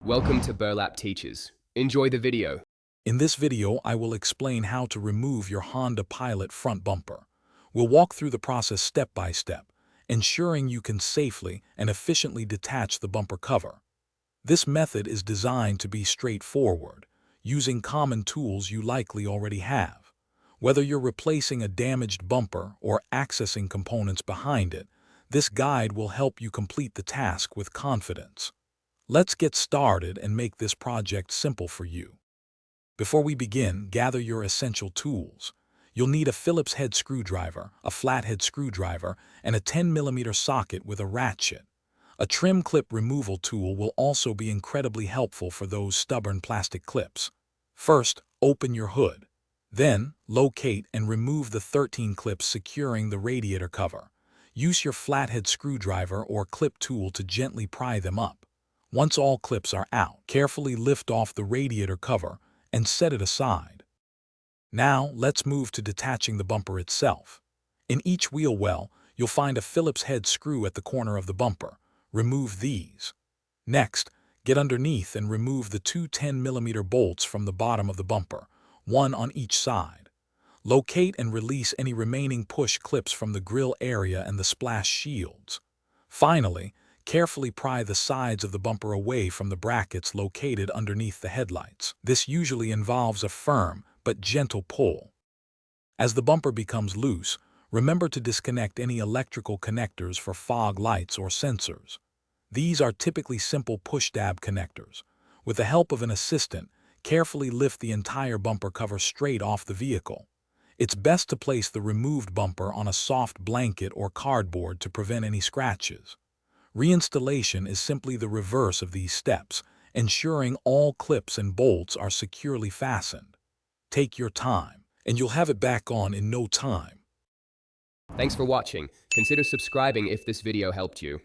Welcome to Burlap Teachers. Enjoy the video. In this video, I will explain how to remove your Honda Pilot front bumper. We'll walk through the process step by step, ensuring you can safely and efficiently detach the bumper cover. This method is designed to be straightforward, using common tools you likely already have. Whether you're replacing a damaged bumper or accessing components behind it, this guide will help you complete the task with confidence. Let's get started and make this project simple for you. Before we begin, gather your essential tools. You'll need a Phillips head screwdriver, a flathead screwdriver, and a 10mm socket with a ratchet. A trim clip removal tool will also be incredibly helpful for those stubborn plastic clips. First, open your hood. Then, locate and remove the 13 clips securing the radiator cover. Use your flathead screwdriver or clip tool to gently pry them up. Once all clips are out, carefully lift off the radiator cover and set it aside. Now, let's move to detaching the bumper itself. In each wheel well, you'll find a Phillips head screw at the corner of the bumper. Remove these. Next, get underneath and remove the two 10mm bolts from the bottom of the bumper, one on each side. Locate and release any remaining push clips from the grille area and the splash shields. Finally, carefully pry the sides of the bumper away from the brackets located underneath the headlights. This usually involves a firm but gentle pull. As the bumper becomes loose, remember to disconnect any electrical connectors for fog lights or sensors. These are typically simple push-tab connectors. With the help of an assistant, carefully lift the entire bumper cover straight off the vehicle. It's best to place the removed bumper on a soft blanket or cardboard to prevent any scratches. Reinstallation is simply the reverse of these steps, ensuring all clips and bolts are securely fastened. Take your time, and you'll have it back on in no time. Thanks for watching. Consider subscribing if this video helped you.